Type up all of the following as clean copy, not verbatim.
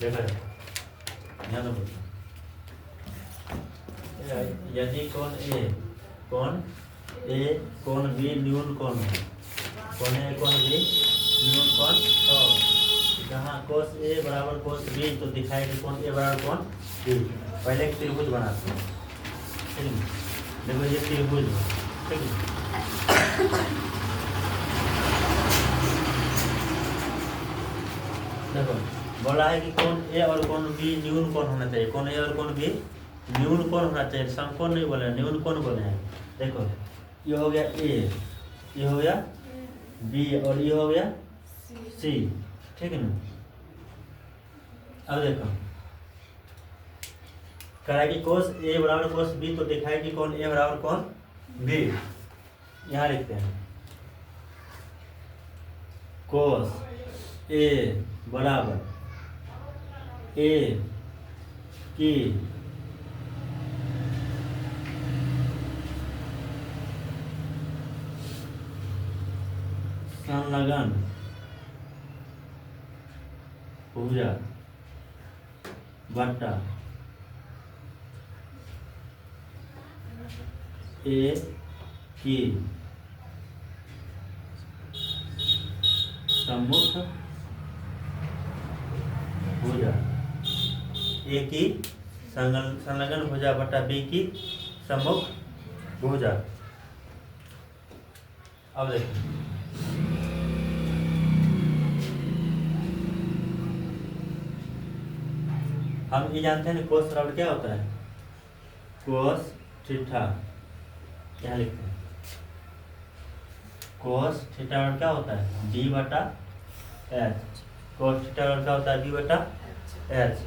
देखो ध्यान दो। यदि कोण ए कोण बी न्यून कोण है, कोण ए कोण बी न्यून कोण हो, जहाँ कोस ए बराबर कोस बी तो दिखाए कि कोण ए बराबर कोण बी। पहले एक त्रिभुज बनाते हैं, ठीक है। देखो ये त्रिभुज है, ठीक है। देखो बोला है कि कोण ए और कोण बी न्यून कोण होना चाहिए, कोण ए और कोण बी न्यून कोण होना चाहिए, समकोण नहीं बोले, न्यून कोण बोले हैं। देखो ये हो गया ए, ये हो गया बी और ये हो गया सी, ठीक है ना। अब देखो कह रहा है कि कोस ए बराबर कोस बी तो दिखाए कि कौन ए बराबर कौन बी। यहाँ लिखते हैं कोस ए बराबर ए की संलग्न भुजा बट्टा ए की सम्मुख भुजा, ए की संलग्न भुजा बटा बी की सम्मुख भुजा। अब देखो हम ये जानते हैं कोस बराबर क्या होता है, कोस थीटा, यहाँ लिखते हैं कोस थीटा बराबर क्या होता है बी बटा एच। कोस थीटा बराबर क्या होता है बी बटा एच,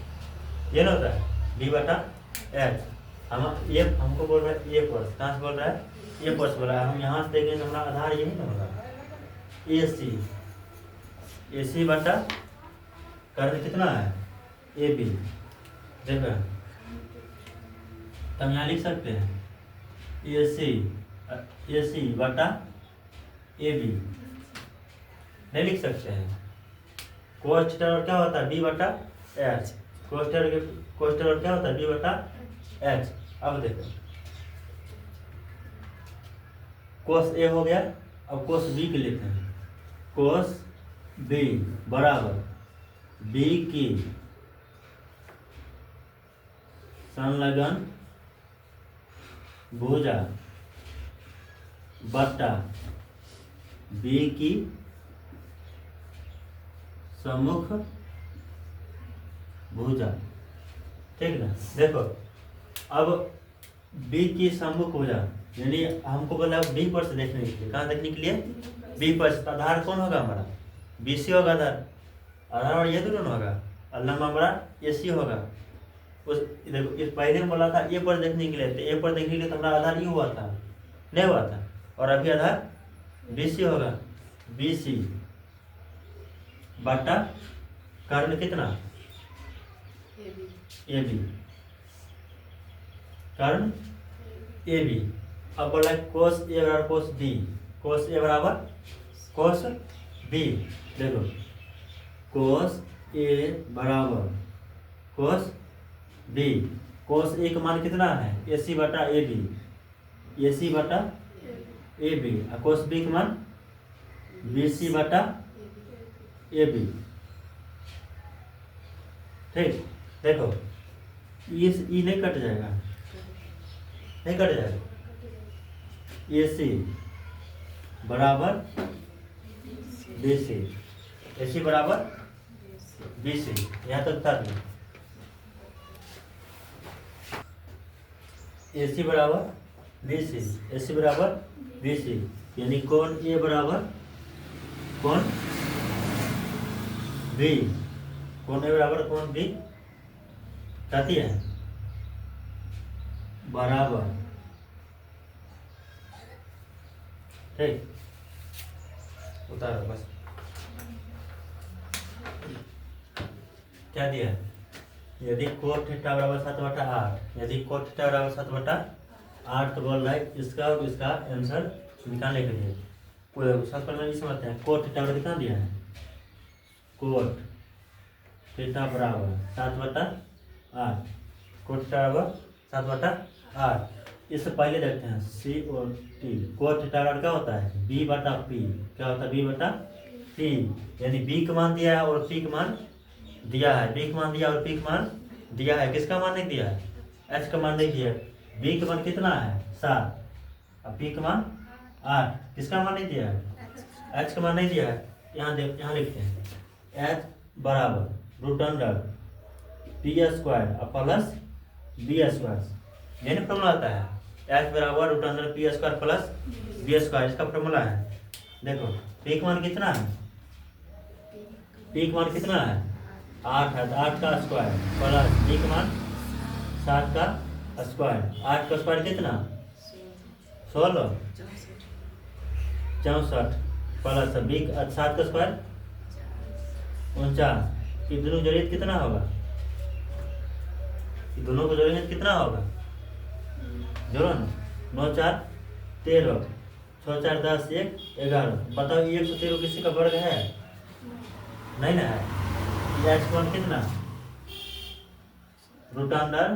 ये ना होता है बी बटा एच। हम ये हमको बोल रहा है ए कोस, कहाँ से बोल रहा है ए कोस बोल रहा है। हम यहाँ से देखेंगे तो हमारा आधार यही ना होगा ए सी बटा कर्ण कितना है ए बी। देखो हम यहाँ लिख सकते हैं ए सी बटा ए बी, नहीं लिख सकते हैं। कोस थीटा क्या होता है बी बटा एच, कोस थीटा क्या होता है बी बटा एच। अब देखो कोस ए हो गया, अब कोस बी के लेते हैं। कोस बी बराबर बी की संलग्न भुजा बट्टा बी की सम्मुख भुजा, ठीक ना। देखो अब बी की सम्मुख भुजा यानी हमको बोला बी पर से देखने के लिए, कहाँ देखने के लिए बी पर से। आधार कौन होगा हमारा बी सी होगा, आधार और ये दोनों होगा, अल्लाह हमारा ए सी होगा। उस देखो इस पहले में बोला था ए पर देखने के लिए, तो ए पर देखने के लिए तो हमारा आधार ये हुआ था, नहीं हुआ था, और अभी आधार बी सी होगा। बी सी बटा कर्ण कितना A B, Karna A B. अब बोला कोस ए बराबर कोस बी, कोस ए बराबर कोस बी। देखो कोस ए बराबर कोस बी, कोस ए का मान कितना है ए सी बटा ए बी, ए सी बटा ए बी, और कोस बी का मान बी सी बटा ए बी, ठीक। देखो ई नहीं कट जाएगा, नहीं कट जाएगा। ए सी बराबर बी सी, ए सी बराबर बी सी, यहाँ तक था नहीं। ए सी बराबर बी सी, ए सी बराबर बी सी, यानी कोण ए बराबर कोण बी, कोण ए बराबर कोण बी कहती है बराबर, ठीक। उतारो बस, क्या दिया यदि कोट थीटा बराबर 7/8, यदि कोट थीटा बराबर 7/8 तो बोल रहा है इसका और इसका आंसर निकालने के लिए पूरे सबसे पहले नहीं समझते हैं। कोट थीटा बराबर कितना दिया है, कोट थीटा बराबर 7/8 कोट थीटा बराबर 7/8। इससे पहले देखते हैं सी और टी। कोट थीटा बराबर क्या होता है b/p। क्या होता है b/p, यानी b का मान दिया है और p का मान दिया है। b का मान दिया और p का मान दिया है। किसका मान नहीं दिया है? h का मान नहीं दिया है। b का मान कितना है 7 और p का मान 8। किसका मान नहीं दिया है? h का मान नहीं दिया है। यहाँ लिखते हैं h बराबर root under P square plus B square. यानी फॉर्मूला आता है h बराबर root under P square plus B square. इसका फॉर्मूला है। देखो p का मान कितना है? p का मान कितना है 8 है। 8 का स्क्वायर प्लस b का मान 7 का स्क्वायर। 8 का स्क्वायर कितना 16 64 प्लस b 7 का स्क्वायर 49। ये दोनों जोड़िए कितना होगा? ये दोनों को जोड़ेंगे तो कितना होगा? जोड़ो ना। 9 4 13 6 4 10 1 11। बताओ 113 किसी का वर्ग है? नहीं ना है। h का मान कितना रूट अंडर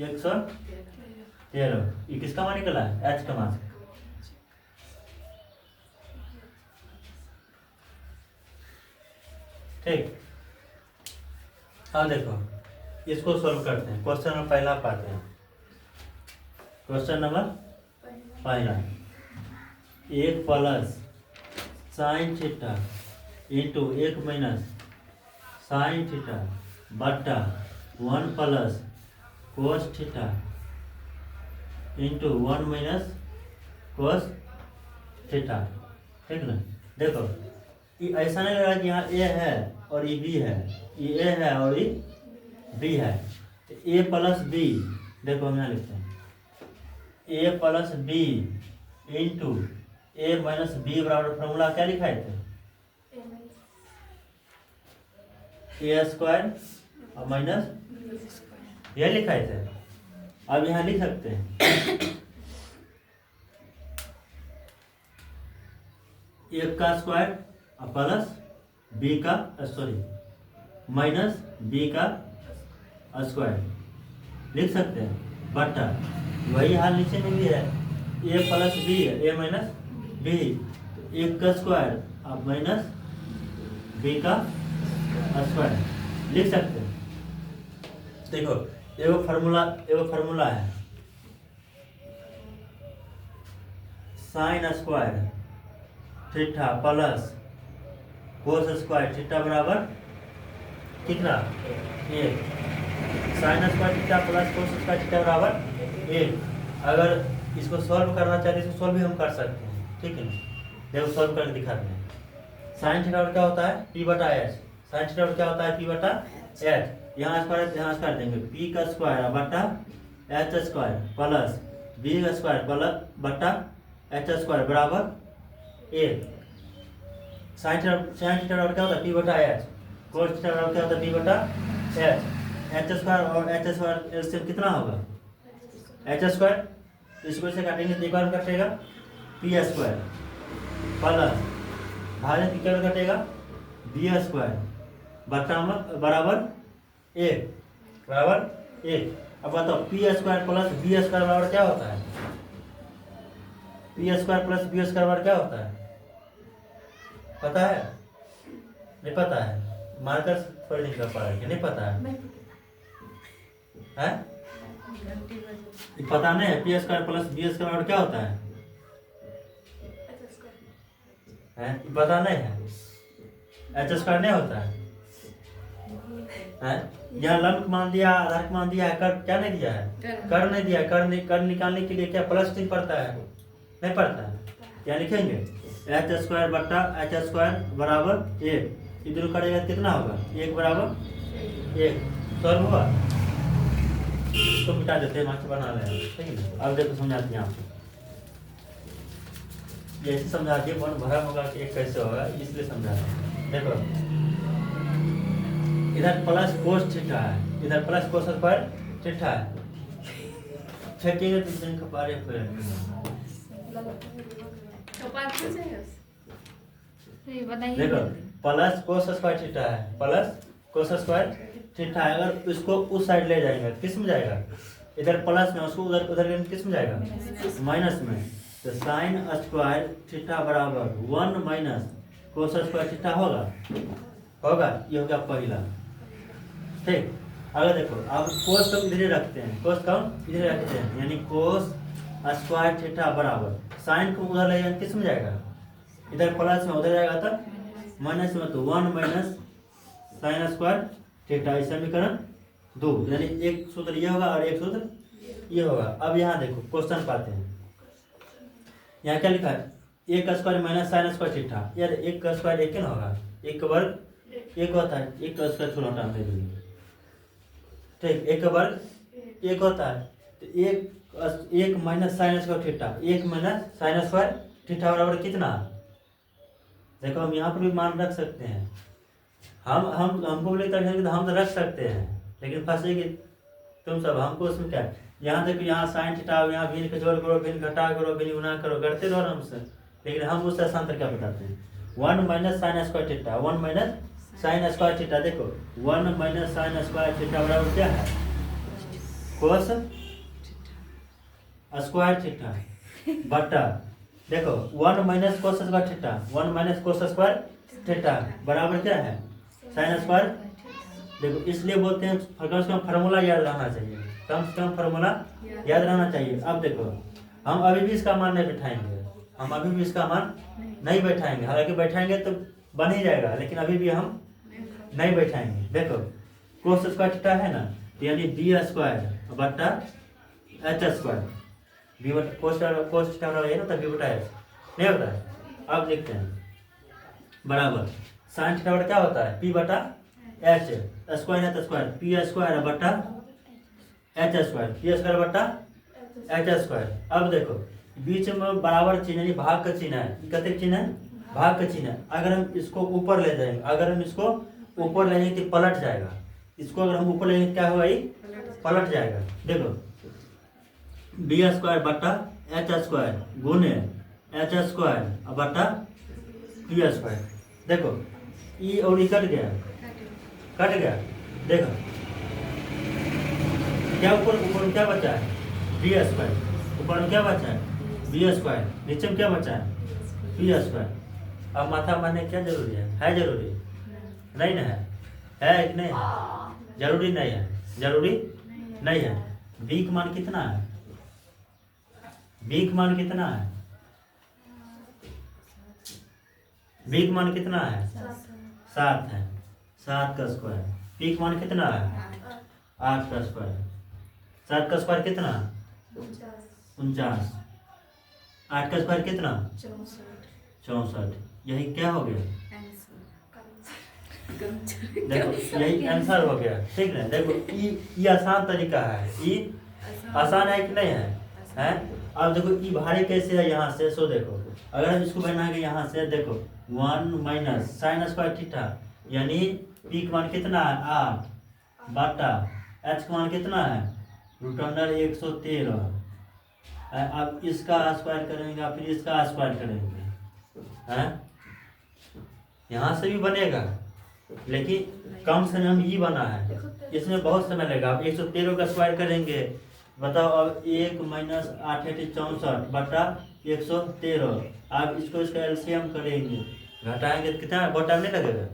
113। ये किसका मान निकला है? h का मान। ठीक। अब देखो इसको सॉल्व करते हैं। क्वेश्चन नंबर पहला पाते हैं। क्वेश्चन नंबर पहला 1 plus sine theta into 1 minus sine theta बट्टा 1 plus cos theta into 1 minus cos theta. ठीक ना। देखो ये ऐसा नहीं लगा कि यहाँ ए है और ये बी है। ये ए है और ये बी है। तो ए प्लस बी, देखो हम यहाँ लिखते हैं ए प्लस बी इंटू ए माइनस बी बराबर फॉर्मूला क्या लिखाए थे? ए स्क्वायर और माइनस ये लिखाए थे। अब यहाँ लिख सकते हैं ए का स्क्वायर प्लस बी का माइनस बी का स्क्वायर लिख सकते हैं बट्टा वही हाल नीचे में भी है। ए प्लस बी है ए माइनस बी, तो 1 का स्क्वायर अब माइनस बी का स्क्वायर लिख सकते हैं। देखो एगो फार्मूला है sine square theta plus cos square theta बराबर कितना 1। Sine square theta plus cos square theta बराबर 1। अगर इसको सॉल्व करना चाहते हैं इसको सॉल्व भी हम कर सकते हैं। ठीक है ना। देखो सॉल्व करके दिखाते हैं। साइन थीटा क्या होता है p/h। साइन थीटा क्या होता है p/h। यहाँ स्क्वायर देंगे p का स्क्वायर बटा h स्क्वायर प्लस b का स्क्वायर प्लस बटा h स्क्वायर बराबर 1। साइन थीटा क्या होता है p/h। कोस थीटा क्या होता है p/h। h स्क्वायर और h स्क्वायर एलसीएम कितना होगा h स्क्वायर। इसको से काटेंगे तो एक बार कटेगा p स्क्वायर प्लस भाजन क्या कटेगा b स्क्वायर बटा बराबर 1 अब बताओ p square plus b square बराबर क्या होता है? p square plus b square बराबर क्या होता है पता है? नहीं पता है। मार्कर थोड़ी नहीं कर पा रहे, नहीं पता है? पता नहीं है। P square plus B square और क्या होता है? पता नहीं है। एच स्क्वायर नहीं होता है। यहाँ लंब मान दिया, आधार मान दिया है, कर क्या नहीं दिया है? कर नहीं दिया। कर निकालने के लिए क्या प्लस नहीं पड़ता है? नहीं पड़ता है। क्या लिखेंगे एच स्क्वायर बट्टा एच स्क्वायर बराबर 1। इधर करेगा कितना होगा 1 बराबर 1। सॉल्व हुआ। इसको मिटा देते हैं, मार्क्स बना रहे हैं। ठीक है ना। अब देखो समझाते हैं आपको। जैसे समझा दिए मन भरा होगा कि एक कैसे होगा, इसलिए समझा रहे हैं। देखो इधर प्लस कोस थीटा है, इधर प्लस कोस स्क्वायर थीटा है। छठिए तो दिन का पारे पे देखो प्लस कोस स्क्वायर थीटा है प्लस कोस स्क्वायर थीटा है। अगर इसको उस साइड ले जाएंगे किस में जाएगा, इधर प्लस में, उसको उधर उधर किस में जाएगा, माइनस में। तो साइन स्क्वायर थीटा बराबर 1 माइनस कोस स्क्वायर थीटा होगा, ये हो गया पहला। ठीक, अगर देखो अब कोस तो इधर ही रखते हैं, कोस कम इधर रखते हैं, यानी कोस स्क्वायर थीटा बराबर साइन को उधर ले जाएंगे किस में जाएगा, इधर प्लस में, उधर जाएगा तब माइनस में। तो 1 माइनस साइन स्क्वायर थीटा, समीकरण 2, यानी एक सूत्र ये होगा और एक सूत्र ये होगा। अब यहाँ देखो क्वेश्चन पाते हैं, यहाँ क्या लिखा है, एक square minus sine square theta. यार एक का स्क्वायर एक ना होगा, एक का वर्ग एक होता है, एक का स्क्वायर छोड़ा हटा दे देंगे। ठीक, एक का वर्ग एक होता है, तो एक माइनस साइन स्क्वायर थीटा, एक माइनस साइन स्क्वायर थीटा बराबर कितना। देखो हम यहाँ पर भी मान रख सकते हैं, हमको बोले तो हम तो रख सकते हैं, लेकिन फंसेगी तुम सब। हमको उसमें क्या, यहाँ देखो यहाँ साइन थीटा, यहाँ भिन्न का जोड़ करो, भिन्न घटा करो, भिन्न गुना करो, करते रहो आराम से। लेकिन हम उससे आसान तरीका बताते हैं, 1 minus sine square theta, 1 minus sine square theta. देखो 1 माइनस साइन स्क्वायर थीटा बराबर क्या है, कोस स्क्वायर थीटा बटा, देखो 1 minus cos square theta, 1 minus cos square theta बराबर क्या है, साइन स्क्वायर। देखो इसलिए बोलते हैं कम से कम फार्मूला याद रहना चाहिए, कम से कम फार्मूला याद रहना चाहिए। अब देखो हम अभी भी इसका मान नहीं बैठाएंगे, हम अभी भी इसका मान नहीं बैठाएंगे, हालांकि बैठाएंगे तो बन ही जाएगा, लेकिन अभी भी हम नहीं बैठाएंगे। देखो कोस स्क्वायर थीटा है ना, यानी बी स्क्वायर बटा एच स्क्वायर, बी बटा कोस थीटा है ना, तब बी बटा एच नहीं होता है। अब देखते हैं बराबर साइन थीटा बटा क्या होता है, पी बटा एच, स्क्वायर है तो स्क्वायर, पी स्क्वायर बटा एच स्क्वायर, पी स्क्वायर बटा एच स्क्वायर। अब देखो बीच में बराबर चिन्ह यानी भाग का चिन्ह है, कितने चिन्ह है, भाग का चिन्ह है। अगर हम इसको ऊपर ले जाएंगे, अगर हम इसको ऊपर ले जाएंगे तो पलट जाएगा, इसको अगर हम ऊपर ले जाएंगे क्या होगा, ये पलट जाएगा। देखो बी स्क्वायर बटा एच स्क्वायर गुने एच स्क्वायर बटा पी स्क्वायर। देखो ई और ई कट गया, कट गया। देखो क्या ऊपर क्या बचा है, बी स्क्वायर, ऊपर में क्या बचा है, बी स्क्वायर, नीचे में क्या बचा है, पी स्क्वायर। अब माथा मारने क्या जरूरी है जरूरी नहीं ना है कि नहीं है, जरूरी नहीं है, जरूरी नहीं है। बी का मान कितना है, बी का मान कितना है, बी का मान कितना है, 7 है, 7 का स्क्वायर। पी का मान कितना है, 8 का स्क्वायर, 7 का स्क्वायर कितना, 49, 8 का स्क्वायर कितना, 64। यही क्या हो गया, देखो यही आंसर हो गया। ठीक है, देखो ये आसान तरीका है, ये आसान है कि नहीं है। अब देखो ये भारी कैसे है यहाँ से, सो देखो अगर हम इसको बनाएंगे यहाँ से, देखो 1 माइनस साइन स्क्वायर थीटा, यानी पी का मान कितना है, 8 बटा एच का मान कितना है, √113। अब इसका स्क्वायर करेंगे, फिर इसका स्क्वायर करेंगे, हैं यहाँ से भी बनेगा, लेकिन कम समय में ये बना है, इसमें बहुत समय लगेगा। अब 113 का स्क्वायर करेंगे, बताओ। अब 1 माइनस 8 64 बटा 113। आप इसको इसका एलसीएम करेंगे, घटाएंगे तो कितना, बहुत टाइम नहीं लगेगा।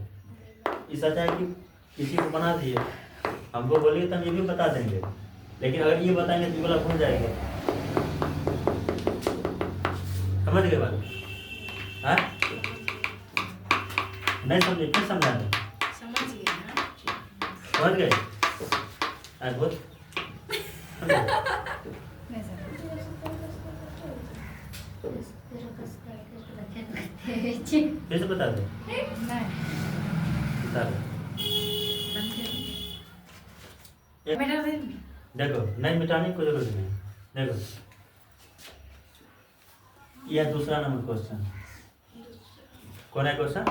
इस अच्छा है कि किसी को बना दिए, हमको बोलिए तो हम ये भी बता देंगे, लेकिन अगर ये बताएंगे तो बोला भूल जाएंगे। समझ गए बात, हाँ नहीं समझे फिर समझा दें, समझ गए, बहुत फिर से बता दो, बता दो। देखो नहीं मिटाने की जरूरत नहीं। देखो यह दूसरा नंबर क्वेश्चन, कौन है क्वेश्चन,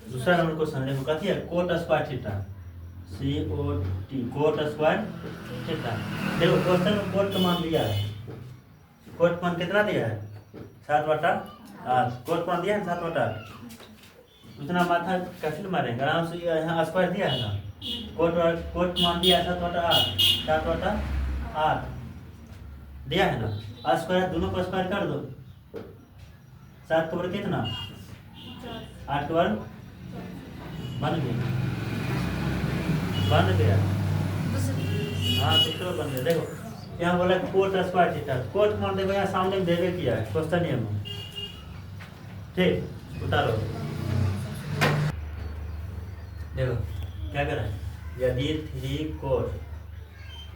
दूसरा नंबर क्वेश्चन। देखो कथी है, coat square theta, COT coat square theta. देखो क्वेश्चन में कोट का मान दिया है, कोट मान कितना दिया है, 7/8। कोट मान दिया है 7/8। उतना माथा कैसे मारेंगे, आराम से यहाँ स्क्वायर दिया है ना, कोट मान दिया था, 8 दिया है ना, स्क्वायर दोनों को स्क्वायर कर दो, 7 के ऊपर कितना, 8 के ऊपर बन गया। हाँ दूसरा बन गया। देखो यहाँ बोला कोट स्क्वायर थीटा, कोट मान देखो यहाँ सामने में देवे किया है क्वेश्चन नियम, ठीक उतारो। देखो क्या कर रहा है, यदि 3 कोट